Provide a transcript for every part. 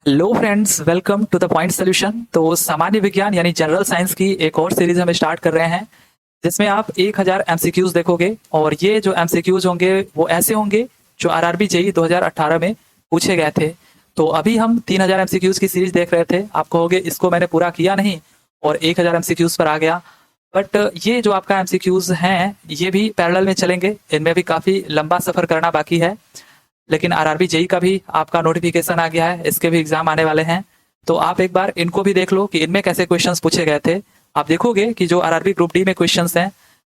Hello friends, welcome to the point solution. तो सामान्य विज्ञान यानी जनरल साइंस की एक और सीरीज हम स्टार्ट कर रहे हैं, जिसमें आप 1000 एमसीक्यूज देखोगे। और ये जो एमसीक्यूज होंगे वो ऐसे होंगे जो आरआरबी जेई 2018 में पूछे गए थे। तो अभी हम 3000 एमसीक्यूज की सीरीज देख रहे थे। आप कहोगे इसको मैंने पूरा किया नहीं और 1000 एमसीक्यूज पर आ गया। बट ये जो आपका एमसीक्यूज हैं ये भी पैरेलल में चलेंगे, इनमें भी काफ़ी लंबा सफ़र करना बाकी है। लेकिन आरआरबी जेई का भी आपका नोटिफिकेशन आ गया है, इसके भी एग्जाम आने वाले हैं। तो आप एक बार इनको भी देख लो कि इनमें कैसे क्वेश्चंस पूछे गए थे। आप देखोगे कि जो आरआरबी ग्रुप डी में क्वेश्चंस हैं,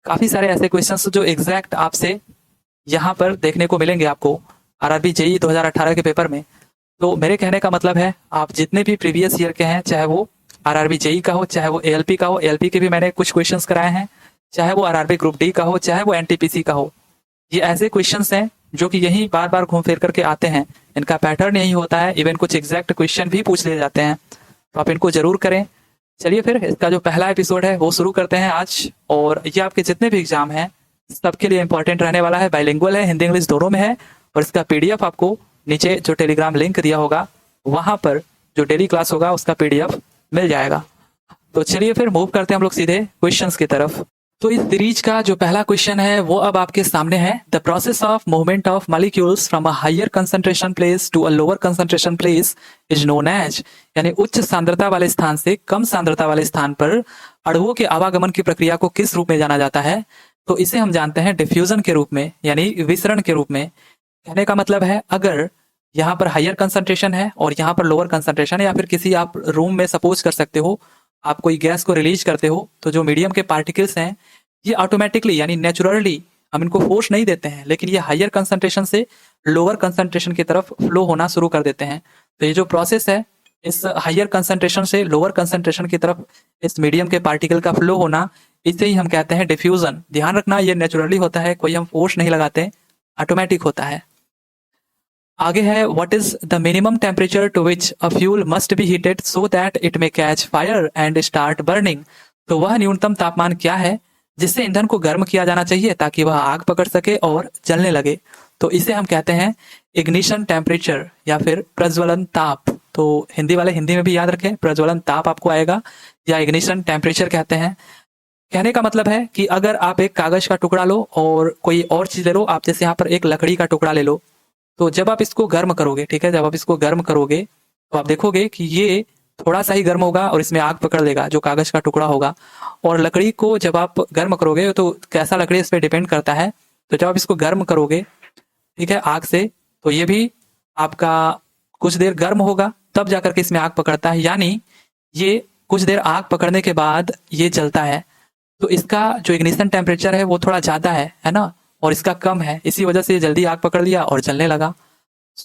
काफ़ी सारे ऐसे क्वेश्चंस जो एग्जैक्ट आपसे यहाँ पर देखने को मिलेंगे आपको आरआरबी जेई 2018 के पेपर में। तो मेरे कहने का मतलब है, आप जितने भी प्रीवियस ईयर के हैं, चाहे वो आरआरबी जेई का हो, चाहे वो एएलपी का हो, एएलपी के भी मैंने कुछ क्वेश्चंस कराए हैं, चाहे वो आरआरबी ग्रुप डी का हो, चाहे वो एनटीपीसी का हो, ये ऐसे क्वेश्चंस हैं जो कि यही बार बार घूम फिर करके आते हैं। इनका पैटर्न यही होता है, इवन कुछ एग्जैक्ट क्वेश्चन भी पूछ लिए जाते हैं। तो आप इनको जरूर करें। चलिए फिर इसका जो पहला एपिसोड है वो शुरू करते हैं आज। और ये आपके जितने भी एग्जाम हैं सबके लिए इंपॉर्टेंट रहने वाला है। बाइलिंगुअल है, हिंदी इंग्लिश दोनों में है। और इसका पीडीएफ आपको नीचे जो टेलीग्राम लिंक दिया होगा वहां पर जो डेली क्लास होगा उसका पीडीएफ मिल जाएगा। तो चलिए फिर मूव करते हैं हम लोग सीधे क्वेश्चंस की तरफ। तो इस सीरीज का जो पहला क्वेश्चन है वो अब आपके सामने है। The process of movement of molecules from a higher concentration place to a lower concentration place is known as, यानी उच्च सांद्रता वाले स्थान से कम सांद्रता वाले स्थान पर अणुओं के आवागमन की प्रक्रिया को किस रूप में जाना जाता है? तो इसे हम जानते हैं डिफ्यूजन के रूप में, यानी विसरण के रूप में। कहने का मतलब है, अगर यहाँ पर हायर कंसंट्रेशन है और यहाँ पर लोअर कंसंट्रेशन है, या फिर किसी आप रूम में सपोज कर सकते हो आप कोई गैस को रिलीज करते हो, तो जो मीडियम के पार्टिकल्स हैं ये ऑटोमेटिकली यानी नेचुरली हम इनको फोर्स नहीं देते हैं, लेकिन ये हायर कंसंट्रेशन से लोअर कंसंट्रेशन की तरफ फ्लो होना शुरू कर देते हैं। तो ये जो प्रोसेस है, इस हायर कंसंट्रेशन से लोअर कंसंट्रेशन की तरफ इस मीडियम के पार्टिकल का फ्लो होना, इसे ही हम कहते हैं डिफ्यूजन। ध्यान रखना, ये नेचुरली होता है, कोई हम फोर्स नहीं लगाते, ऑटोमेटिक होता है। आगे है, what is the minimum temperature to which a fuel must be heated so that it may catch fire and start burning. तो वह न्यूनतम तापमान क्या है जिससे ईंधन को गर्म किया जाना चाहिए ताकि वह आग पकड़ सके और जलने लगे? तो इसे हम कहते हैं इग्निशन टेम्परेचर या फिर प्रज्वलन ताप। तो हिंदी वाले हिंदी में भी याद रखें, प्रज्वलन ताप आपको आएगा या इग्निशन टेम्परेचर कहते हैं। कहने का मतलब है कि अगर आप एक कागज का टुकड़ा लो और कोई और चीज ले लो, आप जैसे यहाँ पर एक लकड़ी का टुकड़ा ले लो, तो जब आप इसको गर्म करोगे, ठीक है, जब आप इसको गर्म करोगे तो आप देखोगे कि ये थोड़ा सा ही गर्म होगा और इसमें आग पकड़ लेगा, जो कागज का टुकड़ा होगा। और लकड़ी को जब आप गर्म करोगे तो कैसा लकड़ी इस पर डिपेंड करता है। तो जब आप इसको गर्म करोगे, ठीक है, आग से, तो ये भी आपका कुछ देर गर्म होगा तब जाकर के इसमें आग पकड़ता है, यानी ये कुछ देर आग पकड़ने के बाद ये जलता है। तो इसका जो इग्निशन टेम्परेचर है वो थोड़ा ज़्यादा है ना, और इसका कम है, इसी वजह से ये जल्दी आग पकड़ लिया और जलने लगा।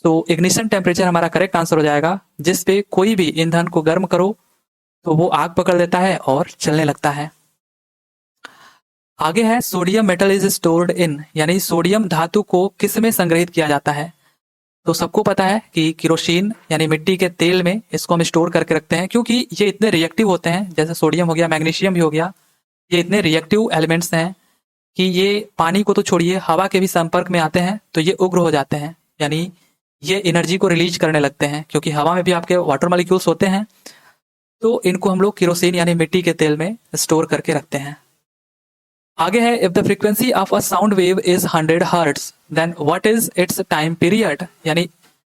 तो इग्निशन टेम्परेचर हमारा करेक्ट आंसर हो जाएगा, जिस पे कोई भी ईंधन को गर्म करो तो वो आग पकड़ लेता है और जलने लगता है। आगे है, sodium metal is stored in, यानी सोडियम धातु को किस में संग्रहित किया जाता है? तो सबको पता है कि केरोसिन यानी मिट्टी के तेल में इसको हम स्टोर करके रखते हैं, क्योंकि ये इतने रिएक्टिव होते हैं, जैसे सोडियम हो गया, मैग्नीशियम भी हो गया, ये इतने रिएक्टिव एलिमेंट्स हैं कि ये पानी को तो छोड़िए, हवा के भी संपर्क में आते हैं तो ये उग्र हो जाते हैं, यानी ये एनर्जी को रिलीज करने लगते हैं, क्योंकि हवा में भी आपके वाटर मॉलिक्यूल्स होते हैं। तो इनको हम लोग केरोसिन यानी मिट्टी के तेल में स्टोर करके रखते हैं। आगे है, if the frequency of a sound wave is 100 hertz then what is its time period, यानी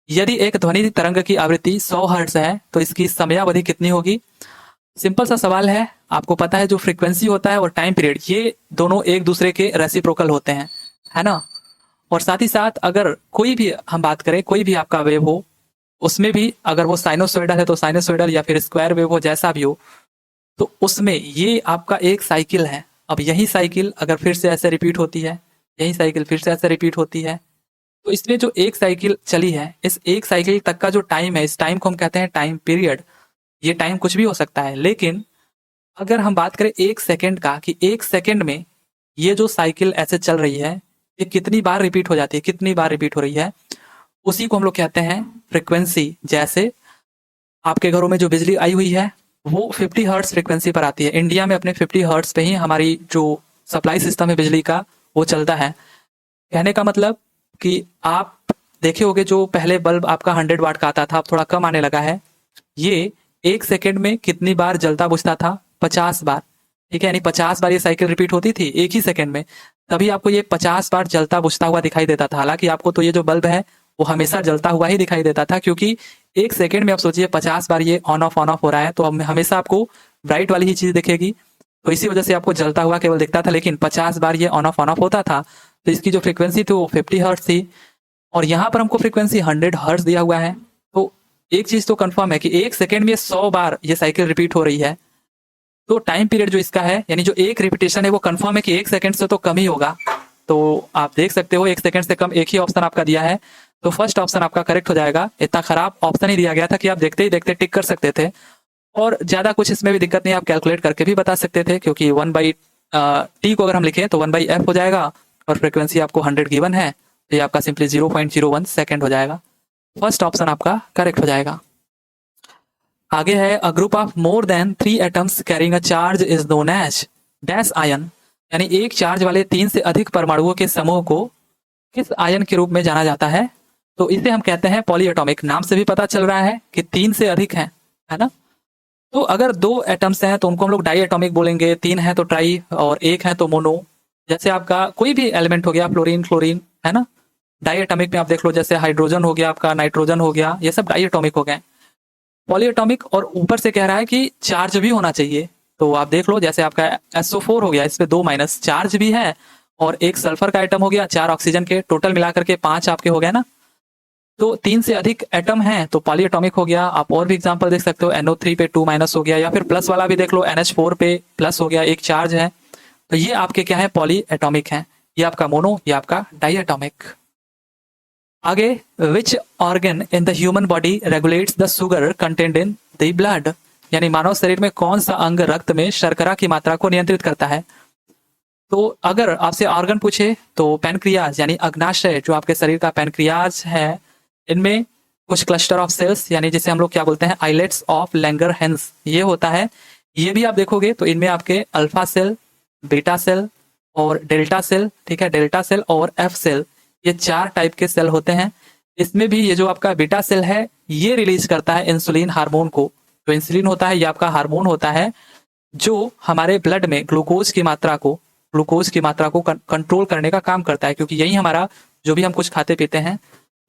यदि एक ध्वनि तरंग की आवृत्ति 100 हर्ट्ज है तो इसकी समयावधि कितनी होगी? सिंपल सा सवाल है। आपको पता है जो फ्रीक्वेंसी होता है और टाइम पीरियड, ये दोनों एक दूसरे के रेसिप्रोकल होते हैं, है ना। और साथ ही साथ अगर कोई भी हम बात करें, कोई भी आपका वेव हो, उसमें भी अगर वो साइनोसॉइडल है तो साइनोसॉइडल, या फिर स्क्वायर वेव हो, जैसा भी हो, तो उसमें ये आपका एक साइकिल है। अब यही साइकिल अगर फिर से ऐसे रिपीट होती है, यही साइकिल फिर से ऐसे रिपीट होती है, तो इसमें जो एक साइकिल चली है, इस एक साइकिल तक का जो टाइम है, इस टाइम को हम कहते हैं टाइम पीरियड। ये टाइम कुछ भी हो सकता है, लेकिन अगर हम बात करें एक सेकेंड का, कि एक सेकेंड में ये जो साइकिल ऐसे चल रही है, ये कितनी बार रिपीट हो जाती है, कितनी बार रिपीट हो रही है, उसी को हम लोग कहते हैं फ्रीक्वेंसी। जैसे आपके घरों में जो बिजली आई हुई है वो 50 हर्ट्ज फ्रीक्वेंसी पर आती है। इंडिया में अपने 50 हर्ट्ज पे ही हमारी जो सप्लाई सिस्टम है बिजली का वो चलता है। कहने का मतलब कि आप देखे होगे जो पहले बल्ब आपका 100 वाट का आता था, अब थोड़ा कम आने लगा है। ये 1 सेकेंड में कितनी बार जलता बुझता था? 50 बार। ठीक है, यानी 50 बार ये साइकिल रिपीट होती थी 1 ही सेकेंड में, तभी आपको ये 50 बार जलता बुझता हुआ दिखाई देता था। हालांकि आपको तो ये जो बल्ब है वो हमेशा जलता हुआ ही दिखाई देता था, क्योंकि 1 सेकेंड में आप सोचिए 50 बार ये ऑन ऑफ हो रहा है, तो हमेशा आपको ब्राइट वाली ही चीज दिखेगी। तो इसी वजह से आपको जलता हुआ केवल दिखता था, लेकिन 50 बार ये ऑन ऑफ होता था। तो इसकी जो फ्रीक्वेंसी थी वो 50 हर्ट्ज थी, और यहाँ पर हमको फ्रीक्वेंसी 100 हर्ट्ज दिया हुआ है। तो एक चीज तो कंफर्म है कि 1 सेकेंड में 100 बार ये साइकिल रिपीट हो रही है। तो टाइम पीरियड जो इसका है, यानी जो एक रिपीटेशन है वो कंफर्म है कि 1 सेकेंड से तो कम ही होगा। तो आप देख सकते हो 1 सेकेंड से कम एक ही ऑप्शन आपका दिया है, तो फर्स्ट ऑप्शन आपका करेक्ट हो जाएगा। इतना खराब ऑप्शन ही दिया गया था कि आप देखते ही देखते टिक कर सकते थे, और ज्यादा कुछ इसमें भी दिक्कत नहीं, आप कैलकुलेट करके भी बता सकते थे, क्योंकि 1/t को अगर हम लिखें तो 1/f हो जाएगा, और फ्रिक्वेंसी आपको 100 गिवन है, तो ये आपका सिंपली 0.01 सेकेंड हो जाएगा। फर्स्ट ऑप्शन आपका करेक्ट हो जाएगा। आगे है, a group of more than 3 atoms carrying a charge is known as dash ion, यानी एक चार्ज वाले 3 से अधिक परमाणुओं के समूह को किस आयन के रूप में जाना जाता है? तो इसे हम कहते हैं पॉलीएटॉमिक। नाम से भी पता चल रहा है कि 3 से अधिक है ना? तो अगर 2 एटम्स हैं तो उनको हम लोग डाई एटॉमिक बोलेंगे, 3 है तो ट्राई, और 1 है तो मोनो। जैसे आपका कोई भी एलिमेंट हो गया, फ्लोरीन क्लोरीन, है ना, डाई एटॉमिक में आप देख लो, जैसे हाइड्रोजन हो गया आपका, नाइट्रोजन हो गया, ये सब डाई एटॉमिक हो गए। पॉलीएटॉमिक, और ऊपर से कह रहा है कि चार्ज भी होना चाहिए। तो आप देख लो, जैसे आपका SO4 हो गया, इस पे 2 माइनस चार्ज भी है, और 1 सल्फर का एटम हो गया, 4 ऑक्सीजन के, टोटल मिलाकर के 5 आपके हो गए ना। तो 3 से अधिक एटम हैं तो पॉलीएटॉमिक हो गया। आप और भी एग्जांपल देख सकते हो, NO3 पे 2 माइनस हो गया, या फिर प्लस वाला भी देख लो, NH4 पे प्लस हो गया, 1 चार्ज है। तो ये आपके क्या है? पॉलीएटॉमिक है। ये आपका मोनो, ये आपका डाईएटॉमिक। आगे, विच organ in the human body regulates the sugar content in the blood, यानी मानव शरीर में कौन सा अंग रक्त में शर्करा की मात्रा को नियंत्रित करता है? तो अगर आपसे ऑर्गन पूछे तो पैनक्रियाज, यानी अग्नाशय, जो आपके शरीर का पैनक्रियाज है, इनमें कुछ क्लस्टर ऑफ सेल्स, यानी जिसे हम लोग क्या बोलते हैं, आइलेट्स ऑफ लैंगरहैंस, ये होता है। ये भी आप देखोगे तो इनमें आपके अल्फा सेल, बीटा सेल और डेल्टा सेल, ठीक है, डेल्टा सेल और एफ सेल, ये 4 टाइप के सेल होते हैं। इसमें भी ये जो आपका बीटा सेल है, ये रिलीज करता है इंसुलिन हार्मोन को। जो इंसुलिन होता है, ये आपका हार्मोन होता है जो हमारे ब्लड में ग्लूकोज की मात्रा को कंट्रोल करने का काम करता है, क्योंकि यही हमारा जो भी हम कुछ खाते पीते हैं,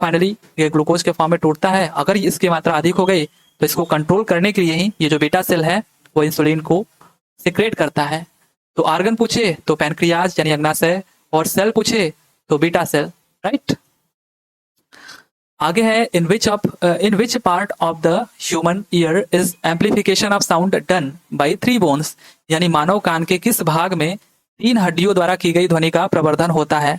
फाइनली ये ग्लूकोज के फॉर्म में टूटता है। अगर इसकी मात्रा अधिक हो गई तो इसको कंट्रोल करने के लिए ही ये जो बीटा सेल है वो इंसुलिन को सिक्रेट करता है। तो ऑर्गन पूछे तो पैनक्रियाज यानी अग्नाशय, और सेल पूछे तो बीटा सेल, राइट। आगे है, in which part of the human ear is amplification of sound done by 3 bones, यानी मानव कान के किस भाग में 3 हड्डियों द्वारा की गई ध्वनि का प्रवर्धन होता है?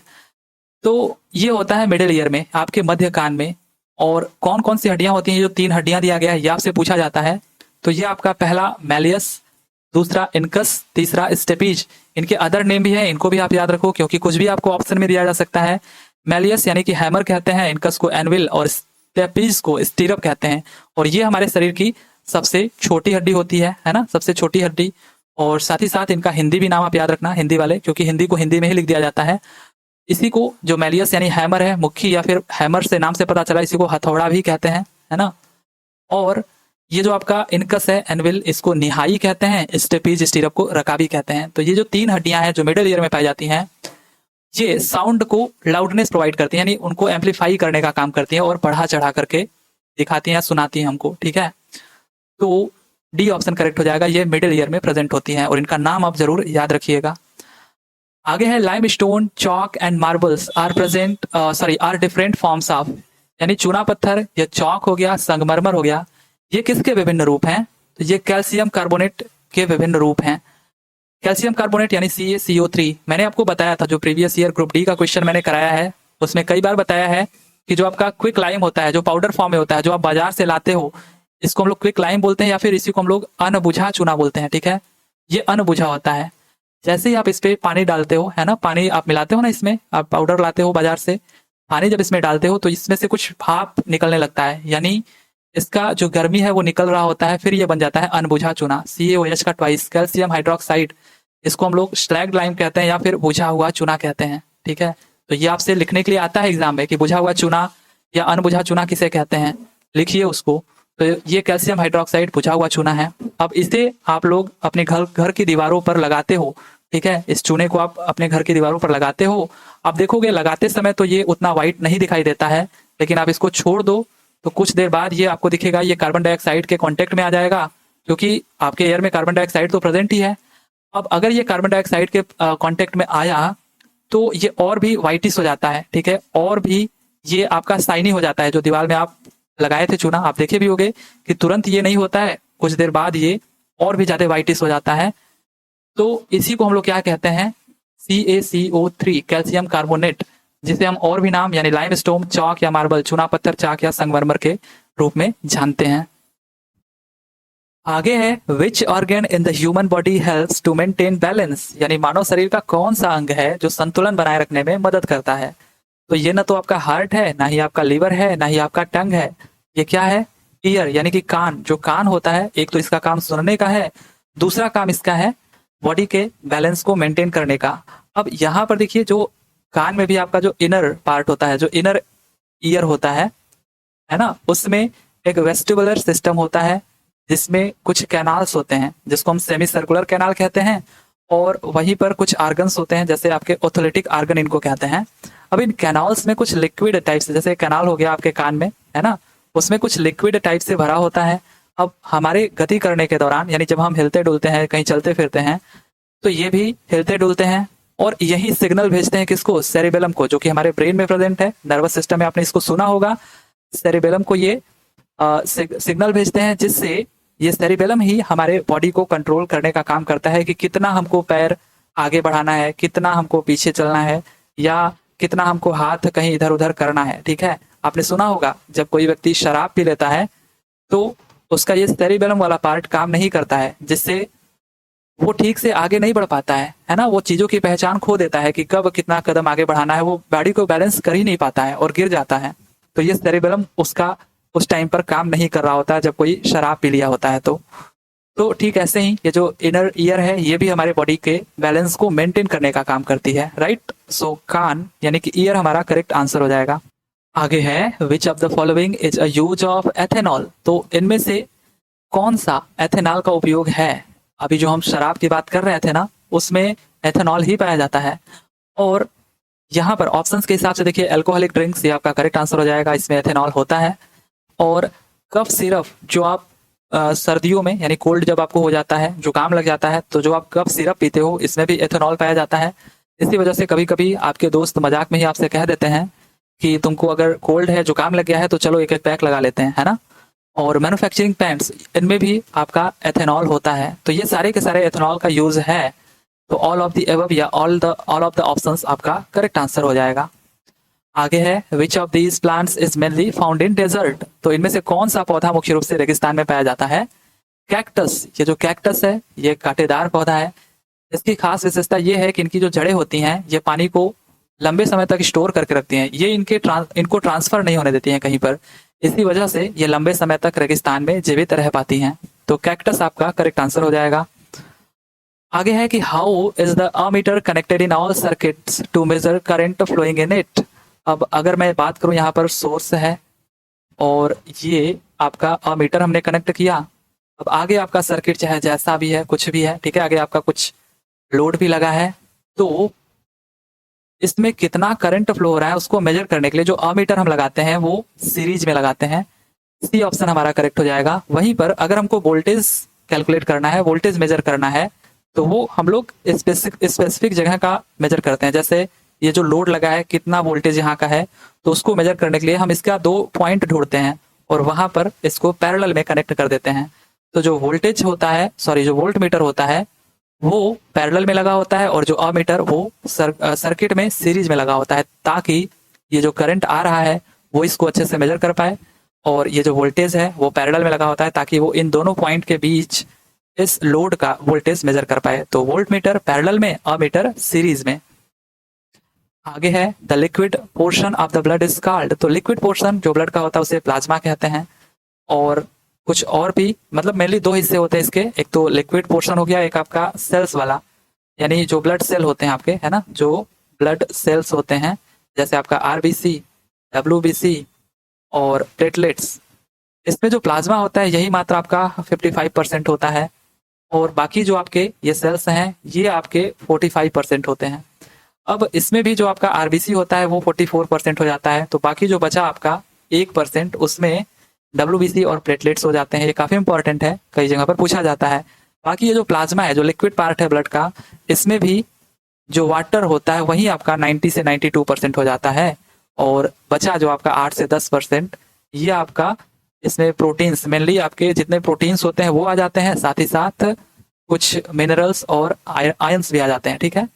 तो ये होता है मिडिल ईयर में, आपके मध्य कान में। और कौन कौन सी हड्डियां होती हैं? जो 3 हड्डियां दिया गया है, ये आपसे पूछा जाता है। तो ये आपका पहला मैलियस, दूसरा इनकस, तीसरा स्टेपीज। इनके अदर नेम भी है, इनको भी आप याद रखो, क्योंकि कुछ भी आपको ऑप्शन में दिया जा सकता है। मैलियस यानी कि हैमर कहते हैं, इनकस को एनविल, और स्टेपीज को स्टीरअप कहते हैं। और ये हमारे शरीर की सबसे छोटी हड्डी होती है ना, सबसे छोटी हड्डी। और साथ ही साथ इनका हिंदी भी नाम आप याद रखना, हिंदी वाले, क्योंकि हिंदी को हिंदी में ही लिख दिया जाता है। इसी को जो मैलियस यानी हैमर है, मुक्की, या फिर हैमर से नाम से पता चला, इसी को हथौड़ा भी कहते हैं, है ना। और ये जो आपका इनकस है, एनविल, इसको निहाई कहते हैं, स्टेपीज स्टीरअप को रकाबी कहते हैं। तो ये जो 3 हड्डियां हैं जो मिडिल ईयर में पाई जाती हैं, ये साउंड को लाउडनेस प्रोवाइड करती हैं, यानी उनको एम्पलीफाई करने का काम करती हैं और बढ़ा चढ़ा करके दिखाती हैं, सुनाती हैं हमको, ठीक है। तो डी ऑप्शन करेक्ट हो जाएगा, ये मिडिल ईयर में प्रेजेंट होती हैं, और इनका नाम आप जरूर याद रखिएगा। आगे है, limestone, chalk and marbles are different forms of, यानी चूना पत्थर या चौक हो गया, संगमरमर हो गया, ये किसके विभिन्न रूप हैं? तो ये कैल्शियम कार्बोनेट के विभिन्न रूप हैं। कैल्शियम कार्बोनेट यानी CaCO3, मैंने आपको बताया था, जो प्रीवियस ईयर ग्रुप डी का क्वेश्चन मैंने कराया है, उसमें कई बार बताया है कि जो आपका क्विक लाइम होता है, जो पाउडर फॉर्म में होता है, जो आप बाजार से लाते हो, इसको हम लोग क्विक लाइम बोलते हैं, या फिर इसी को हम लोग अनबुझा चूना बोलते हैं, ठीक है। ये अनबुझा होता है। जैसे ही आप इस पे पानी डालते हो, है ना, पानी आप मिलाते हो ना, इसमें आप पाउडर लाते हो बाजार से, पानी जब इसमें डालते हो तो इसमें से कुछ भाप निकलने लगता है, यानी इसका जो गर्मी है वो निकल रहा होता है, फिर ये बन जाता है अनबुझा चूना, CaOH का ट्वाइस, कैल्शियम हाइड्रोक्साइड, इसको हम लोग स्लैग लाइम कहते हैं, या फिर बुझा हुआ चूना कहते हैं, ठीक है। तो ये आपसे लिखने के लिए आता है एग्जाम में कि बुझा हुआ चूना या अनबुझा चूना किसे कहते हैं, लिखिए उसको। तो ये कैल्शियम हाइड्रोक्साइड बुझा हुआ चूना है। अब इसे आप लोग अपने घर की दीवारों पर लगाते हो, ठीक है, इस चूने को आप अपने घर की दीवारों पर लगाते हो। आप देखोगे लगाते समय तो ये उतना व्हाइट नहीं दिखाई देता है, लेकिन आप इसको छोड़ दो तो कुछ देर बाद ये आपको दिखेगा, ये कार्बन डाइऑक्साइड के कांटेक्ट में आ जाएगा, क्योंकि आपके एयर में कार्बन डाइऑक्साइड तो प्रेजेंट ही है। अब अगर ये कार्बन डाइऑक्साइड के कांटेक्ट में आया तो ये और भी व्हाइटिश हो जाता है, ठीक है, और भी ये आपका शाइनी हो जाता है। जो दीवार में आप लगाए थे चूना, आप देखे भी होंगे कि तुरंत ये नहीं होता है, कुछ देर बाद ये और भी ज्यादा व्हाइटिश हो जाता है। तो इसी को हम लोग क्या कहते हैं, CaCO3 कैल्शियम कार्बोनेट, जिसे हम और भी नाम यानी लाइमस्टोन, चौक या मार्बल, चूना पत्थर, चाक या संगमरमर के रूप में जानते हैं। आगे है which organ in the human body helps to maintain balance, यानी मानव शरीर का कौन सा अंग है जो संतुलन बनाए रखने में मदद करता है। तो ये ना तो आपका हार्ट है, ना ही आपका लीवर है, ना ही आपका टंग है। ये क्या है, ईयर यानी कि कान। जो कान होता है, एक तो इसका काम सुनने का है, दूसरा काम इसका है बॉडी के बैलेंस को मेंटेन करने का। अब यहाँ पर देखिए, जो कान में भी आपका जो इनर पार्ट होता है, जो इनर ईयर होता है ना, उसमें एक वेस्टिबुलर सिस्टम होता है जिसमें कुछ कैनाल्स होते हैं जिसको हम सेमी सर्कुलर कैनाल कहते हैं, और वहीं पर कुछ आर्गन्स होते हैं जैसे आपके ओथोलिटिक आर्गन इनको कहते हैं। अब इन कैनाल्स में कुछ लिक्विड टाइप से, जैसे कैनाल हो गया आपके कान में, है ना, उसमें कुछ लिक्विड टाइप से भरा होता है। अब हमारे गति करने के दौरान, यानी जब हम हिलते डुलते हैं, कहीं चलते फिरते हैं, तो ये भी हिलते डुलते हैं और यही सिग्नल भेजते हैं किसको, सेरिबेलम को, जो कि हमारे ब्रेन में प्रेजेंट है, नर्वस सिस्टम में आपने इसको सुना होगा। सेरिबेलम को ये सिग्नल भेजते हैं, जिससे ये सेरिबेलम ही हमारे बॉडी को कंट्रोल करने का काम करता है कि कितना हमको पैर आगे बढ़ाना है, कितना हमको पीछे चलना है, या कितना हमको हाथ कहीं इधर उधर करना है, ठीक है। आपने सुना होगा जब कोई व्यक्ति शराब पी लेता है तो उसका ये सेरिबेलम वाला पार्ट काम नहीं करता है, जिससे वो ठीक से आगे नहीं बढ़ पाता है ना, वो चीजों की पहचान खो देता है कि कब कितना कदम आगे बढ़ाना है, वो बॉडी को बैलेंस कर ही नहीं पाता है और गिर जाता है। तो ये सेरिबेलम उसका उस टाइम पर काम नहीं कर रहा होता है जब कोई शराब पी लिया होता है। तो ठीक ऐसे ही ये जो इनर ईयर है, ये भी हमारे बॉडी के बैलेंस को मेंटेन करने का काम करती है, राइट। सो कान यानी कि ईयर हमारा करेक्ट आंसर हो जाएगा। आगे है which of the following is a use of ethanol, तो इनमें से कौन सा एथेनॉल का उपयोग है। अभी जो हम शराब की बात कर रहे थे ना, उसमें एथेनॉल ही पाया जाता है। और यहाँ पर ऑप्शंस के हिसाब से देखिए, अल्कोहलिक ड्रिंक्स ये आपका करेक्ट आंसर हो जाएगा, इसमें एथेनॉल होता है। और कफ सिरप, जो आप सर्दियों में यानी कोल्ड जब आपको हो जाता है, जुकाम लग जाता है, तो जो आप कफ सिरप पीते हो, इसमें भी एथेनॉल पाया जाता है। इसी वजह से कभी कभी आपके दोस्त मजाक में ही आपसे कह देते हैं कि तुमको अगर कोल्ड है, जुकाम लग गया है, तो चलो एक एक पैक लगा लेते हैं, है ना। और मैन्युफैक्चरिंग पेंट्स, इनमें भी आपका एथेनॉल होता है। तो ये सारे के सारे एथेनॉल का यूज है। तो ऑल ऑफ द एबव या ऑल ऑफ द ऑप्शंस आपका करेक्ट आंसर हो जाएगा। आगे है which of these plants is mainly found in desert, तो इनमें से कौन सा पौधा मुख्य रूप से रेगिस्तान में पाया जाता है। कैक्टस, ये जो कैक्टस है ये कांटेदार पौधा है। इसकी खास विशेषता ये है कि इनकी जो जड़ें होती हैं, ये पानी को लंबे समय तक स्टोर करके रखती हैं, ये इनको ट्रांसफर नहीं होने देती हैं कहीं पर। इसी वजह से ये लंबे समय तक रेगिस्तान में जीवित रह पाती हैं। तो कैक्टस आपका करेक्ट आंसर हो जाएगा। आगे है कि how is the ammeter connected in all circuits to measure current flowing in it. अब अगर मैं बात करूं, यहाँ पर सोर्स है और ये आपका अमीटर हमने कनेक्ट किया। अब आगे आपका सर्किट चाहे जैसा भी है, कुछ भी है, ठीक है, आगे आपका कुछ लोड भी लगा है, तो इसमें कितना करंट फ्लो हो रहा है उसको मेजर करने के लिए जो अमीटर हम लगाते हैं वो सीरीज में लगाते हैं। सी ऑप्शन हमारा करेक्ट हो जाएगा। वहीं पर अगर हमको वोल्टेज कैलकुलेट करना है, वोल्टेज मेजर करना है, तो वो हम लोग स्पेसिफिक जगह का मेजर करते हैं। जैसे ये जो लोड लगा है, कितना वोल्टेज यहाँ का है, तो उसको मेजर करने के लिए हम इसका 2 पॉइंट ढूंढते हैं और वहां पर इसको पैरेलल में कनेक्ट कर देते हैं। तो जो वोल्टेज होता है, जो वोल्ट मीटर होता है वो पैरेलल में लगा होता है, और जो अमीटर वो सर्किट में सीरीज में लगा होता है, ताकि ये जो करंट आ रहा है वो इसको अच्छे से मेजर कर पाए, और ये जो वोल्टेज है वो पैरेलल में लगा होता है ताकि वो इन दोनों पॉइंट के बीच इस लोड का वोल्टेज मेजर कर पाए। तो वोल्ट मीटर पैरेलल में, अमीटर सीरीज में। आगे है the liquid portion of the blood is called, तो लिक्विड पोर्शन जो ब्लड का होता है उसे प्लाज्मा कहते हैं। और कुछ और भी, मतलब मेनली 2 हिस्से होते हैं इसके, एक तो लिक्विड पोर्शन हो गया, एक आपका सेल्स वाला, यानी जो ब्लड सेल होते हैं आपके, है ना, जो ब्लड सेल्स होते हैं, जैसे आपका RBC, WBC, और प्लेटलेट्स, इसमें जो प्लाज्मा होता है यही मात्र आपका 55% होता है, और बाकी जो आपके ये सेल्स हैं ये आपके 45% होते हैं। अब इसमें भी जो आपका आरबीसी होता है वो 44% हो जाता है, तो बाकी जो बचा आपका 1% उसमें डब्ल्यूबीसी और प्लेटलेट्स हो जाते हैं। ये काफी इंपॉर्टेंट है, कई जगह पर पूछा जाता है। बाकी ये जो प्लाज्मा है, जो लिक्विड पार्ट है ब्लड का, इसमें भी जो वाटर होता है वही आपका 90 से 92% हो जाता है, और बचा जो आपका 8 से 10% ये आपका इसमें प्रोटीन्स, मेनली आपके जितने प्रोटीन्स होते हैं वो आ जाते हैं, साथ ही साथ कुछ मिनरल्स और आयंस भी आ जाते हैं। ठीक है,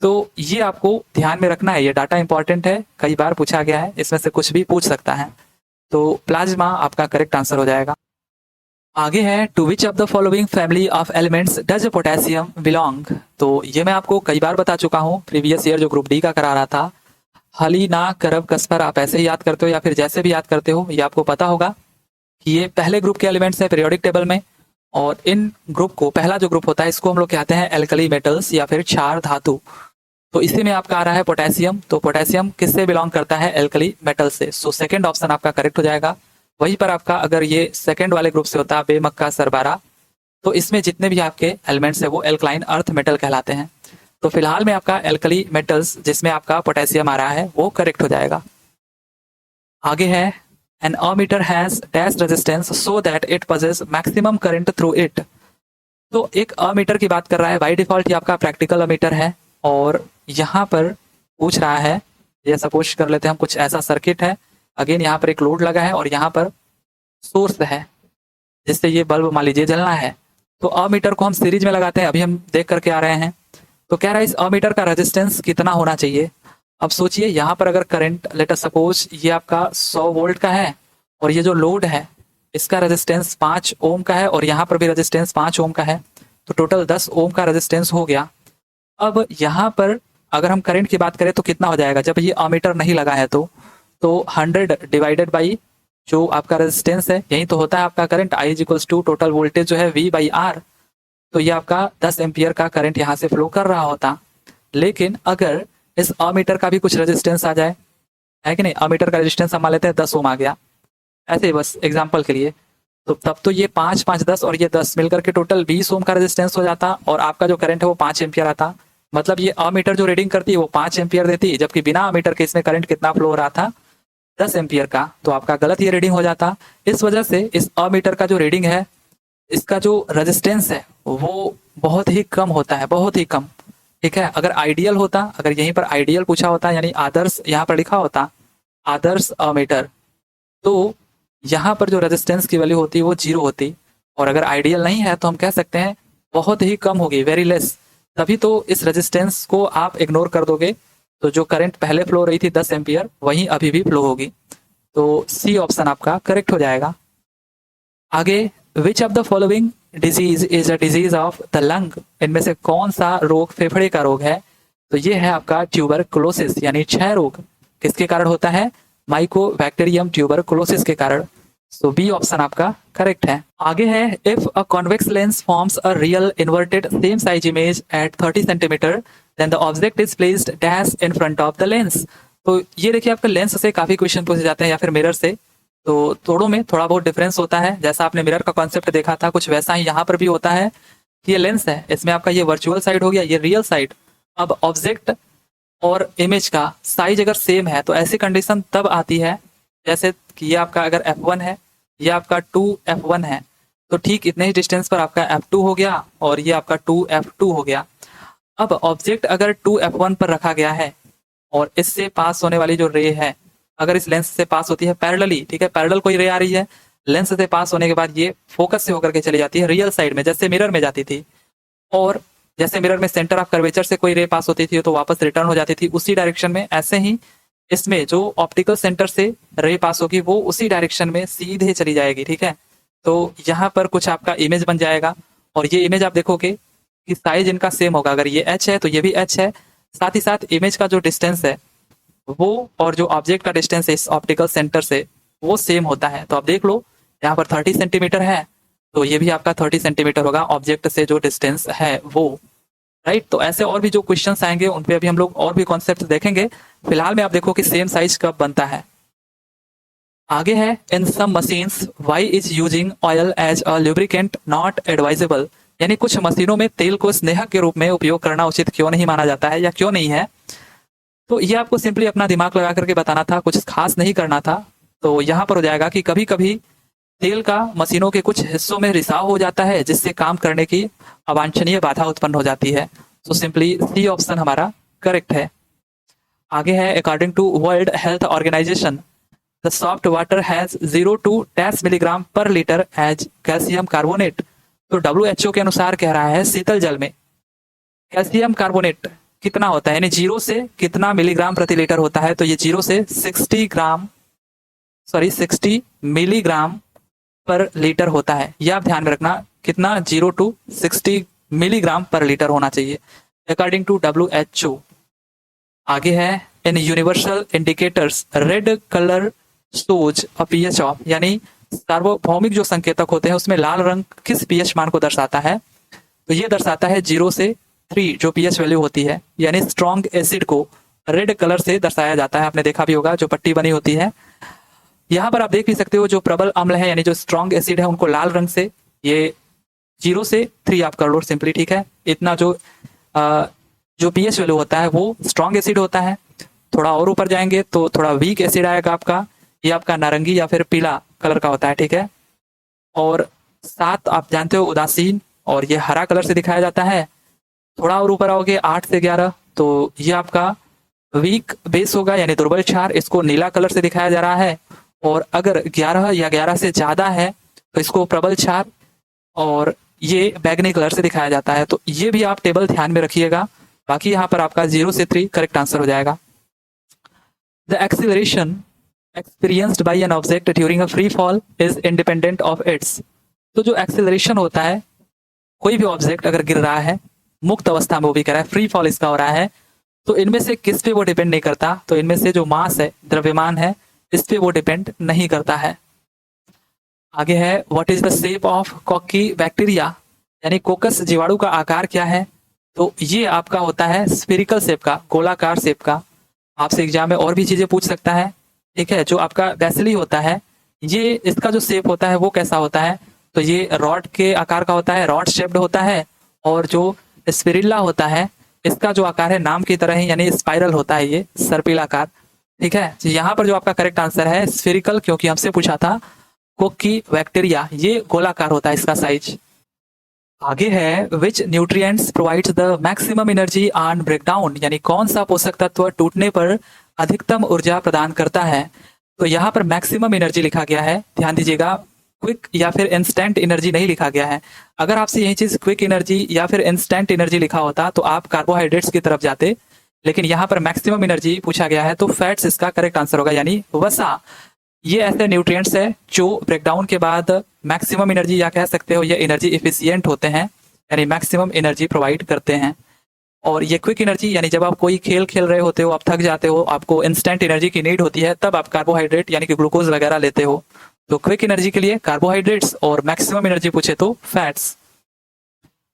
तो ये आपको ध्यान में रखना है, ये डाटा इंपॉर्टेंट है, कई बार पूछा गया है, इसमें से कुछ भी पूछ सकता है। तो प्लाज्मा आपका करेक्ट आंसर हो जाएगा। आगे है, to which of the following family of elements does potassium belong. तो ये मैं आपको कई बार बता चुका हूँ, प्रीवियस ईयर जो ग्रुप डी का करा रहा था। हली ना करब कसपर आप ऐसे ही याद करते हो या फिर जैसे भी याद करते हो, ये आपको पता होगा कि ये पहले ग्रुप के एलिमेंट्स है पीरियोडिक टेबल में, और इन ग्रुप को, पहला जो ग्रुप होता है इसको हम लोग कहते हैं एल्कली मेटल्स या फिर क्षार धातु। तो इसी में आपका आ रहा है पोटेशियम, तो पोटेशियम किससे बिलोंग करता है? एल्कली मेटल से। सो सेकंड ऑप्शन आपका करेक्ट हो जाएगा। वहीं पर आपका अगर ये सेकंड वाले ग्रुप से होता बेमक्का सरबारा, तो इसमें जितने भी आपके एलिमेंट्स है वो एल्कलाइन अर्थ मेटल कहलाते हैं। तो फिलहाल में आपका एल्कली मेटल्स जिसमें आपका पोटेशियम आ रहा है वो करेक्ट हो जाएगा। आगे है, an ammeter has dash resistance so that it passes maximum current through it. तो एक अमीटर की बात कर रहा है, बाय डिफॉल्ट ये आपका प्रैक्टिकल अमीटर है, और यहाँ पर पूछ रहा है, ये सपोज कर लेते हैं हम, कुछ ऐसा सर्किट है, अगेन यहाँ पर एक लोड लगा है और यहाँ पर सोर्स है जिससे ये बल्ब मान लीजिए जलना है। तो अमीटर को हम सीरीज में लगाते हैं, अभी हम देख करके आ रहे हैं। तो कह रहा है इस अमीटर का रेजिस्टेंस कितना होना चाहिए। अब सोचिए यहाँ पर अगर करंट लेट अस सपोज ये आपका 100 वोल्ट का है, और ये जो लोड है इसका रेजिस्टेंस 5 ओम का है, और यहाँ पर भी रेजिस्टेंस 5 ओम का है, तो टोटल 10 ओम का रेजिस्टेंस हो गया। अब यहाँ पर अगर हम करंट की बात करें तो कितना हो जाएगा, जब ये अमीटर नहीं लगा है तो 100 डिवाइडेड बाई जो आपका रेजिस्टेंस है, यही तो होता है आपका current. I is equals to total voltage जो है V बाई आर, तो ये आपका 10 एम्पियर का करंट यहाँ से फ्लो कर रहा होता। लेकिन अगर इस अमीटर का भी कुछ रेजिस्टेंस आ जाए, है कि नहीं, अमीटर का रेजिस्टेंस हम मान लेते हैं 10 ओम आ गया, ऐसे ही बस एग्जाम्पल के लिए, तो तब तो ये 5 5 10 और ये 10 मिलकर के टोटल 20 ओम का रेजिस्टेंस हो जाता, और आपका जो करंट है वो 5 एम्पियर आता। मतलब ये अमीटर जो रीडिंग करती है वो 5 एम्पियर देती, जबकि बिना अमीटर के इसमें करंट कितना फ्लो हो रहा था, 10 एम्पियर का। तो आपका गलत ये रीडिंग हो जाता। इस वजह से इस अमीटर का जो रीडिंग है, इसका जो रेजिस्टेंस है वो बहुत ही कम होता है, बहुत ही कम। ठीक है, अगर आइडियल होता, अगर यहीं पर आइडियल पूछा होता, यानी आदर्श यहाँ पर लिखा होता आदर्श अमीटर, तो यहाँ पर जो रेजिस्टेंस की वैल्यू होती वो 0 होती, और अगर आइडियल नहीं है तो हम कह सकते हैं बहुत ही कम होगी, वेरी लेस। तभी तो इस रेजिस्टेंस को आप इग्नोर कर दोगे, तो जो करंट पहले फ्लो रही थी 10 एम्पियर वही अभी भी फ्लो होगी। तो सी ऑप्शन आपका करेक्ट हो जाएगा। आगे, विच of the following disease is a disease of the lung. इनमें से कौन सा रोग फेफड़े का रोग है? तो ये है आपका ट्यूबरकुलोसिस, यानी क्षय रोग। किसके कारण होता है? माइकोबैक्टीरियम ट्यूबरकुलोसिस के कारण। सो बी ऑप्शन आपका करेक्ट है। आगे है, if a convex lens forms a real inverted same size image at 30 centimetre then the object is placed dash in front of the lens. तो ये देखिए आपका लेंस से काफी क्वेश्चन पूछे जाते हैं, या फिर मिरर से, तो दोनों में थोड़ा बहुत डिफरेंस होता है। जैसा आपने मिरर का कॉन्सेप्ट देखा था, कुछ वैसा ही यहाँ पर भी होता है कि ये लेंस है, इसमें आपका ये वर्चुअल साइड हो गया, ये रियल साइड। अब ऑब्जेक्ट और इमेज का साइज अगर सेम है तो ऐसी कंडीशन तब आती है, जैसे कि ये आपका अगर f1 है, ये आपका 2f1 है, तो ठीक इतने ही डिस्टेंस पर आपका f2 हो गया और ये आपका 2f2 हो गया। अब ऑब्जेक्ट अगर 2f1 पर रखा गया है और इससे पास होने वाली जो रे है अगर इस लेंस से पास होती है पैरेलली, ठीक है, पैरेलल कोई रे आ रही है, लेंस से पास होने के बाद ये फोकस से होकर के चली जाती है रियल साइड में, जैसे मिरर में जाती थी। और जैसे मिरर में सेंटर ऑफ कर्वेचर से कोई रे पास होती थी तो वापस रिटर्न हो जाती थी उसी डायरेक्शन में, ऐसे ही इसमें जो ऑप्टिकल सेंटर से रे पास होगी वो उसी डायरेक्शन में सीधे चली जाएगी। ठीक है, तो यहाँ पर कुछ आपका इमेज बन जाएगा, और ये इमेज आप देखोगे कि साइज इनका सेम होगा। अगर ये h है तो ये भी h है, साथ ही साथ इमेज का जो डिस्टेंस है वो और जो ऑब्जेक्ट का डिस्टेंस है इस ऑप्टिकल सेंटर से वो सेम होता है। तो आप देख लो यहाँ पर 30 सेंटीमीटर है, तो ये भी आपका 30 सेंटीमीटर होगा ऑब्जेक्ट से जो डिस्टेंस है वो, राइट। तो ऐसे और भी जो क्वेश्चंस आएंगे उन पे अभी हम लोग और भी कॉन्सेप्ट देखेंगे। फिलहाल में आप देखो कि सेम साइज कब बनता है। आगे है in some machines why is using oil as a lubricant not advisable, यानी कुछ मशीनों में तेल को स्नेहक के रूप में उपयोग करना उचित क्यों नहीं माना जाता है या क्यों नहीं है। तो ये आपको सिंपली अपना दिमाग लगा करके बताना था, कुछ खास नहीं करना था। तो यहाँ पर हो जाएगा कि कभी कभी तेल का मशीनों के कुछ हिस्सों में रिसाव हो जाता है जिससे काम करने की अवांछनीय बाधा उत्पन्न हो जाती है। तो सिंपली सी ऑप्शन हमारा करेक्ट है। आगे है according to World Health Organization the soft water has 0 to 10 milligram per litre as calcium carbonate. तो WHO के अनुसार कह रहा है शीतल जल में कैल्शियम कार्बोनेट कितना होता है, यानी 0 से कितना मिलीग्राम प्रति लीटर होता है। तो ये 0 से 60 मिलीग्राम पर लीटर होता है। यह आप ध्यान में रखना, कितना 0 to 60 मिलीग्राम पर लीटर होना चाहिए अकॉर्डिंग टू WHO। आगे है in universal indicators red colour shows a pH of, यानी सार्वभौमिक जो संकेतक होते हैं उसमें लाल रंग किस पीएच मान को दर्शाता है। तो ये दर्शाता है 0 से 3 जो पीएच वैल्यू होती है, यानी स्ट्रॉन्ग एसिड को रेड कलर से दर्शाया जाता है। आपने देखा भी होगा जो पट्टी बनी होती है। यहाँ पर आप देख भी सकते हो जो प्रबल अम्ल है यानी जो स्ट्रॉन्ग एसिड है उनको लाल रंग से, ये 0 से 3 आप कर लो सिंपली, ठीक है। इतना जो पीएच वैल्यू होता है वो स्ट्रॉन्ग एसिड होता है। थोड़ा और ऊपर जाएंगे तो थोड़ा वीक एसिड आएगा आपका, ये आपका नारंगी या फिर पीला कलर का होता है, ठीक है। और 7 आप जानते हो उदासीन, और ये हरा कलर से दिखाया जाता है। थोड़ा और ऊपर आओगे 8 से 11 तो ये आपका वीक बेस होगा यानी दुर्बल क्षार, इसको नीला कलर से दिखाया जा रहा है। और अगर 11 या 11 से ज्यादा है तो इसको प्रबल क्षार और ये बैगनी कलर से दिखाया जाता है। तो ये भी आप टेबल ध्यान में रखिएगा। बाकी यहाँ पर आपका 0 से 3 करेक्ट आंसर हो जाएगा। The acceleration experienced by an object during a free fall is independent of its। तो जो एक्सेलरेशन होता है, कोई भी ऑब्जेक्ट अगर गिर रहा है मुक्त अवस्था में, वो भी कह रहा है फ्री फॉल इसका हो रहा है, तो इनमें से किस पे वो डिपेंड नहीं करता। तो इनमें से जो मास है, द्रव्यमान है, इस पे वो डिपेंड नहीं करता है। आगे है what is the shape of cocky bacteria, यानी कोकस जीवाणु का आकार क्या है। तो ये आपका होता है स्फेरिकल शेप का, गोलाकार शेप का। आपसे एग्जाम में और भी चीजें पूछ सकता है, ठीक है। जो आपका बैसिली होता है, ये इसका जो शेप होता है वो कैसा होता है, तो ये रॉड के आकार का होता है, रॉड शेप्ड होता है। और जो स्पिरिल्ला होता है इसका जो आकार है नाम की तरह ही यानी स्पाइरल होता है, ये सर्पिल आकार, ठीक है। तो यहाँ पर जो आपका करेक्ट आंसर है स्फेरिकल, क्योंकि हमसे पूछा था कोकी बैक्टीरिया, ये गोलाकार होता है इसका साइज। आगे है विच nutrients provides the maximum energy on breakdown, यानी कौन सा पोषक तत्व टूटने पर अधिकतम ऊर्जा प्रदान करता है। तो यहाँ पर मैक्सिमम एनर्जी लिखा गया है, ध्यान दीजिएगा, क्विक या फिर इंस्टेंट एनर्जी नहीं लिखा गया है। अगर आपसे यही चीज क्विक एनर्जी या फिर इंस्टेंट एनर्जी लिखा होता तो आप कार्बोहाइड्रेट्स की तरफ जाते, लेकिन यहाँ पर मैक्सिमम एनर्जी पूछा गया है तो फैट्स इसका करेक्ट आंसर होगा, यानी वसा। ये ऐसे न्यूट्रिएंट्स है जो ब्रेकडाउन के बाद मैक्सिमम एनर्जी या कह सकते हो ये एनर्जी एफिशिएंट होते हैं, यानी मैक्सिमम एनर्जी प्रोवाइड करते हैं। और ये क्विक एनर्जी यानी जब आप कोई खेल खेल रहे होते हो, आप थक जाते हो, आपको इंस्टेंट एनर्जी की नीड होती है, तब आप कार्बोहाइड्रेट यानी कि ग्लूकोज वगैरह लेते हो। तो क्विक एनर्जी के लिए कार्बोहाइड्रेट्स और मैक्सिमम एनर्जी पूछे तो फैट्स।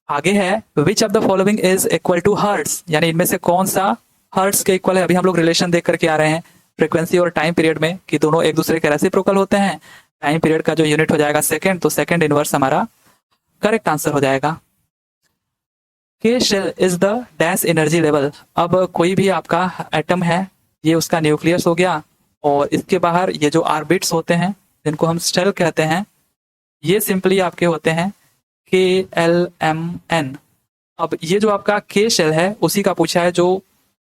आगे है which of the following is equal to hertz, यानी इनमें से कौन सा हर्ट्स के इक्वल है। अभी हम लोग रिलेशन देख करके आ रहे हैं फ्रीक्वेंसी और टाइम पीरियड में कि दोनों एक दूसरे के रेसिप्रोकल होते हैं। टाइम पीरियड का जो यूनिट हो जाएगा सेकंड, तो सेकंड इनवर्स हमारा करेक्ट आंसर हो जाएगा। K shell is the dash energy level. अब कोई भी आपका एटम है, ये उसका न्यूक्लियस हो गया, और इसके बाहर ये जो ऑर्बिट्स होते हैं जिनको हम शेल कहते हैं, ये सिंपली आपके होते हैं KLMN। अब ये जो आपका के शेल है उसी का पूछा है जो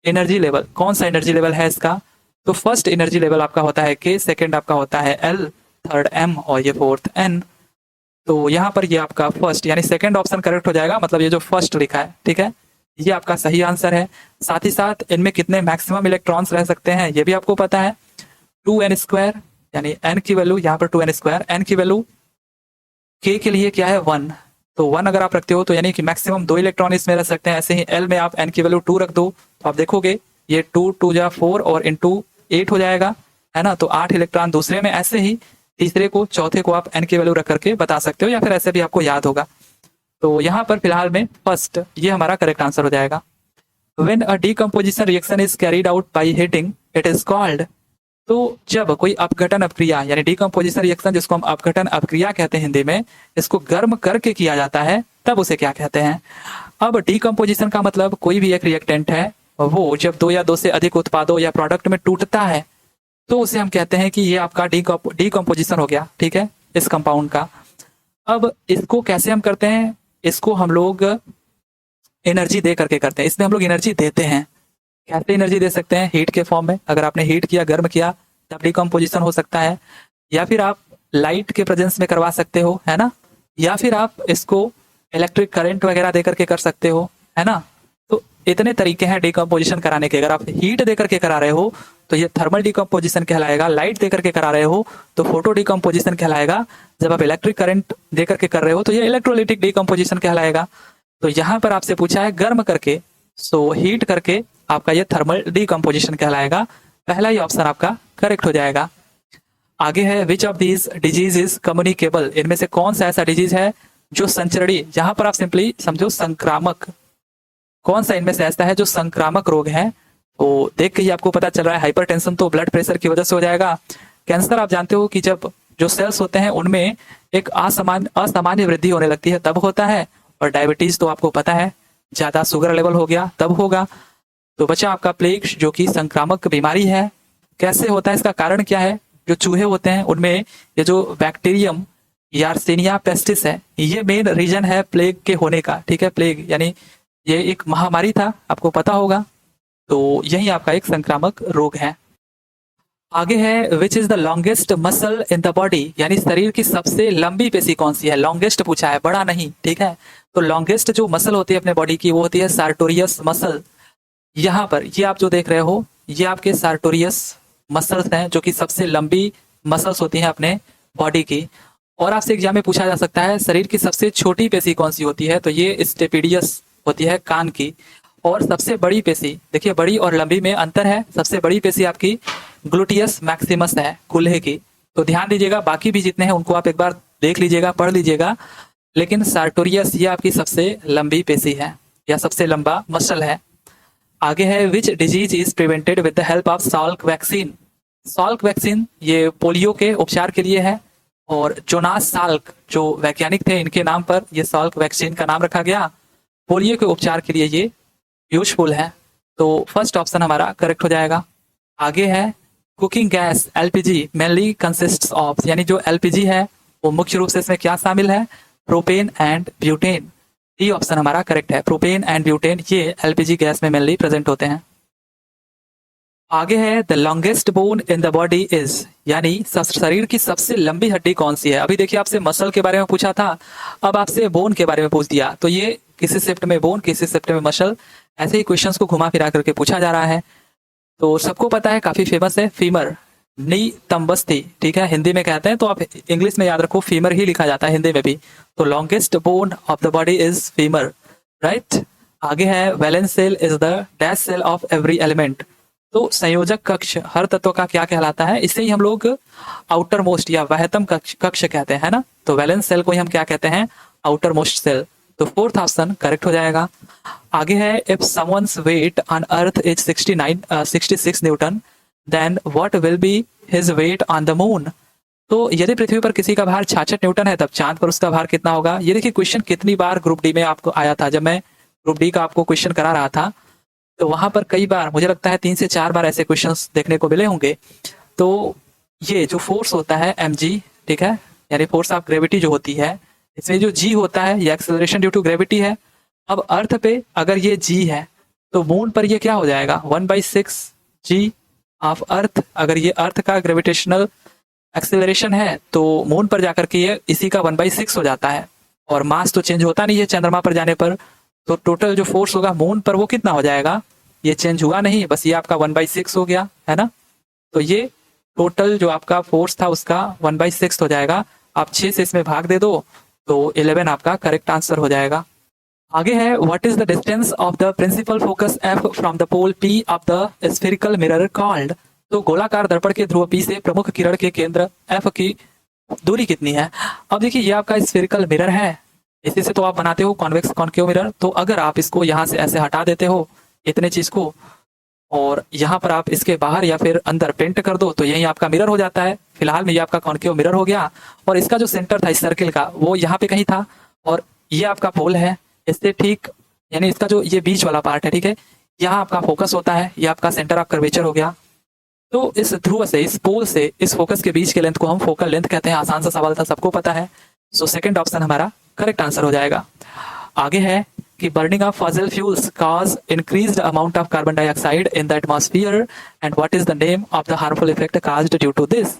एनर्जी लेवल, कौन सा एनर्जी लेवल है इसका। तो फर्स्ट एनर्जी लेवल आपका होता है K, सेकेंड आपका होता है L, थर्ड M और ये फोर्थ N। तो यहाँ पर ये आपका फर्स्ट यानी सेकंड ऑप्शन करेक्ट हो जाएगा, मतलब ये जो फर्स्ट लिखा है, ठीक है, ये आपका सही आंसर है। साथ ही साथ इनमें कितने मैक्सिमम इलेक्ट्रॉन्स रह सकते हैं ये भी आपको पता है, 2n², यानी n की वैल्यू यहाँ पर 2n², n की वैल्यू k के लिए क्या है 1, तो 1 अगर आप रखते हो तो यानी कि मैक्सिमम 2 इलेक्ट्रॉन इसमें रह सकते हैं। ऐसे ही l में आप n की वैल्यू 2 रख दो तो आप देखोगे ये 2 2 जा 4 और इनटू 8 हो जाएगा, है ना। तो 8 इलेक्ट्रॉन दूसरे में, ऐसे ही तीसरे को चौथे को आप n की वैल्यू रख करके बता सकते हो, या फिर ऐसे भी आपको याद होगा। तो यहाँ पर फिलहाल में फर्स्ट ये हमारा करेक्ट आंसर हो जाएगा। When a decomposition reaction is carried out by heating, it is called, तो जब कोई अपघटन अपक्रिया यानी डिकम्पोजिशन रिएक्शन, जिसको हम अपघटन अपक्रिया कहते हैं हिंदी में, इसको गर्म करके किया जाता है, तब उसे क्या कहते हैं। अब डिकम्पोजिशन का मतलब कोई भी एक रिएक्टेंट है वो जब दो या दो से अधिक उत्पादों या प्रोडक्ट में टूटता है तो उसे हम कहते हैं कि ये आपका डिकम्पोजिशन हो गया, ठीक है, इस कंपाउंड का। अब इसको कैसे हम करते हैं, इसको हम लोग एनर्जी दे करके करते हैं, इसमें हम लोग एनर्जी देते हैं। कैसे एनर्जी दे सकते हैं, हीट के फॉर्म में, अगर आपने हीट किया, गर्म किया, तब डिकम्पोजिशन हो सकता है, या फिर आप लाइट के प्रेजेंस में करवा सकते हो, है ना, या फिर आप इसको इलेक्ट्रिक करंट वगैरह दे करके कर सकते हो, है ना। तो इतने तरीके हैं डिकम्पोजिशन कराने के। अगर आप हीट दे करके करा रहे हो तो ये थर्मल डिकम्पोजिशन कहलाएगा, लाइट दे करके करा रहे हो तो फोटो डिकम्पोजिशन कहलाएगा, जब आप इलेक्ट्रिक करंट दे करके कर रहे हो तो ये इलेक्ट्रोलाइटिक डिकम्पोजिशन कहलाएगा। तो यहाँ पर आपसे पूछा है गर्म करके, सो हीट करके आपका ये थर्मल डिकम्पोजिशन कहलाएगा। पहला ही ऑप्शन आपका करेक्ट हो जाएगा। आगे है which of these disease is communicable, इनमें से कौन सा ऐसा डिजीज है जो संचरणीय, जहां पर आप सिंपली समझो संक्रामक, कौन सा इनमें से ऐसा है जो संक्रामक रोग है। तो देख के ही आपको पता चल रहा है, हाइपरटेंशन तो ब्लड प्रेशर की वजह से हो जाएगा। कैंसर आप जानते हो कि जब जो सेल्स होते हैं उनमें एक असामान्य वृद्धि होने लगती है तब होता है, और डायबिटीज तो आपको पता है, ज्यादा शुगर लेवल हो गया तब होगा। तो बचा आपका प्लेग जो कि संक्रामक बीमारी है। कैसे होता है, इसका कारण क्या है, जो चूहे होते हैं उनमें ये जो बैक्टीरियम यार्सेनिया पेस्टिस है, ये मेन रीजन है प्लेग के होने का, ठीक है। प्लेग यानी ये एक महामारी था, आपको पता होगा, तो यही आपका एक संक्रामक रोग है। आगे है which is the longest muscle in the body, यानी शरीर की सबसे लंबी पेशी कौन सी है। लॉन्गेस्ट पूछा है, बड़ा नहीं, ठीक है। तो लॉन्गेस्ट जो मसल होती है अपने बॉडी की वो होती है सार्टोरियस मसल। यहाँ पर ये आप जो देख रहे हो ये आपके सार्टोरियस मसल्स हैं, जो कि सबसे लंबी मसल्स होती हैं अपने बॉडी की। और आपसे एग्जाम में पूछा जा सकता है शरीर की सबसे छोटी पेशी कौन सी होती है, तो ये स्टेपिडियस होती है कान की। और सबसे बड़ी पेशी, देखिए बड़ी और लंबी में अंतर है, सबसे बड़ी पेशी आपकी ग्लूटियस मैक्सिमस है, कूल्हे की। तो ध्यान दीजिएगा, बाकी भी जितने हैं उनको आप एक बार देख लीजिएगा, पढ़ लीजिएगा, लेकिन सार्टोरियस ये आपकी सबसे लंबी पेशी है या सबसे लंबा मसल है। आगे है which disease is prevented with the help of Salk vaccine. Salk vaccine ये पोलियो के उपचार के लिए है, और जोनास साल्क जो वैज्ञानिक थे इनके नाम पर ये साल्क वैक्सीन का नाम रखा गया। पोलियो के उपचार के लिए ये यूजफुल है, तो फर्स्ट ऑप्शन हमारा करेक्ट हो जाएगा। आगे है cooking gas LPG mainly consists of, यानी जो एलपीजी है वो मुख्य रूप से इसमें क्या शामिल है, प्रोपेन एंड ब्यूटेन। ये ऑप्शन हमारा करेक्ट है, प्रोपेन एंड ब्यूटेन ये एलपीजी गैस में मेनली प्रेजेंट होते हैं। आगे है the longest bone in the body is, यानी शरीर की सबसे लंबी हड्डी कौन सी है। अभी देखिए आपसे मसल के बारे में पूछा था, अब आपसे बोन के बारे में पूछ दिया, तो ये किसी शिफ्ट में बोन, किसी शिफ्ट में मसल, ऐसे ही क्वेश्चंस को घुमा फिरा करके पूछा जा रहा है। तो सबको पता है, काफी फेमस है, फीमर नी तंबस्थी, ठीक है, हिंदी में कहते हैं, तो आप इंग्लिश में याद रखो फीमर ही लिखा जाता है हिंदी में भी। तो longest bone of the body is femur, right. आगे है valence shell is the dash shell of every element. तो संयोजक कक्ष हर तत्व का क्या कहलाता है, इसे ही हम लोग आउटर मोस्ट या वहतम कक्ष कहते हैं ना। तो वैलेंस सेल को ही हम क्या कहते हैं, आउटर मोस्ट सेल। तो फोर्थ ऑप्शन करेक्ट हो जाएगा। आगे है if someone's weight on earth is 66 newton then what will be his weight on the moon. तो यदि पृथ्वी पर किसी का भार 66 न्यूटन है तब चांद पर उसका भार कितना होगा। ये देखिए क्वेश्चन कितनी बार ग्रुप डी में आपको आया था, जब मैं ग्रुप डी का आपको क्वेश्चन करा रहा था तो वहां पर कई बार, मुझे लगता है 3 से 4 बार ऐसे क्वेश्चंस देखने को मिले होंगे। तो ये जो फोर्स होता है mg, ठीक है, यानी फोर्स ऑफ ग्रेविटी जो होती है, इसमें जो g होता है ये एक्सेलरेशन ड्यू टू ग्रेविटी है। अब अर्थ पे अगर ये g है तो मून पर ये क्या हो जाएगा, 1/6 g ऑफ अर्थ। अगर ये अर्थ का ग्रेविटेशनल एक्सेलरेशन है तो मून पर जाकर के ये इसी का 1/6 हो जाता है, और मास तो चेंज होता नहीं है चंद्रमा पर जाने पर। तो टोटल जो फोर्स होगा मून पर वो कितना हो जाएगा, ये चेंज हुआ नहीं, बस ये आपका 1/6 हो गया, है ना। तो ये टोटल जो आपका फोर्स था उसका 1/6 हो जाएगा। आप 6 से इसमें भाग दे दो तो 11 आपका करेक्ट आंसर हो जाएगा। आगे है what is the distance of the principal focus F from the pole P of the spherical mirror called. तो गोलाकार दर्पण के ध्रुव पी से प्रमुख किरण के केंद्र एफ की दूरी कितनी है। अब देखिए ये आपका स्फेरिकल मिरर है, इसी से तो आप बनाते हो कॉन्वेक्स कॉनकेव मिरर। तो अगर आप इसको यहाँ से ऐसे हटा देते हो इतने चीज को, और यहाँ पर आप इसके बाहर या फिर अंदर पेंट कर दो तो यही आपका मिरर हो जाता है। फिलहाल में ये आपका कॉन्केव मिरर हो गया। और इसका जो सेंटर था इस सर्किल का वो यहाँ पे कहीं था, और ये आपका पोल है। इससे ठीक यानी इसका जो ये बीच वाला पार्ट है, ठीक है, यहाँ आपका फोकस होता है, ये आपका सेंटर ऑफ कर्वेचर हो गया। तो इस ध्रुव से, इस पोल से इस फोकस के बीच के लेंथ को हम फोकल लेंथ कहते हैं। आसान सा सवाल था, सबको पता है। सो सेकंड ऑप्शन हमारा करेक्ट आंसर हो जाएगा। आगे है कि burning of fossil fuels cause increased amount of carbon dioxide in the atmosphere and what is the name of the harmful effect caused due to this.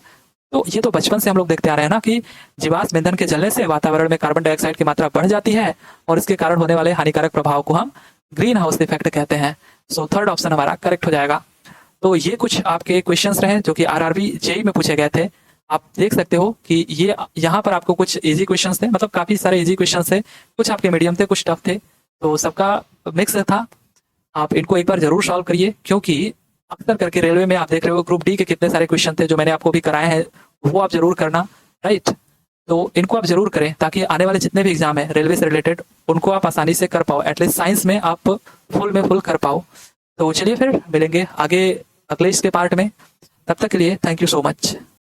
तो ये तो बचपन से हम लोग देखते आ रहे हैं ना कि जीवाश्म ईंधन के जलने से वातावरण में कार्बन डाइऑक्साइड की मात्रा बढ़ जाती है और इसके कारण होने वाले हानिकारक प्रभाव को हम ग्रीन हाउस इफेक्ट कहते हैं। सो थर्ड ऑप्शन हमारा करेक्ट हो जाएगा। तो ये कुछ आपके क्वेश्चंस रहे जो कि आरआरबी जेई में पूछे गए थे। आप देख सकते हो कि ये यहाँ पर आपको कुछ इजी क्वेश्चंस थे, मतलब काफी सारे इजी क्वेश्चंस थे, कुछ आपके मीडियम थे, कुछ टफ थे, तो सबका मिक्स था। आप इनको एक बार जरूर सॉल्व करिए, क्योंकि अक्सर करके रेलवे में आप देख रहे हो ग्रुप डी के कितने सारे क्वेश्चन थे जो मैंने आपको भी कराए हैं, वो आप जरूर करना, राइट। तो इनको आप जरूर करें ताकि आने वाले जितने भी एग्जाम है रेलवे से रिलेटेड उनको आप आसानी से कर पाओ, एटलीस्ट साइंस में आप फुल कर पाओ। तो चलिए फिर मिलेंगे आगे अगले इसके पार्ट में। तब तक के लिए थैंक यू सो मच।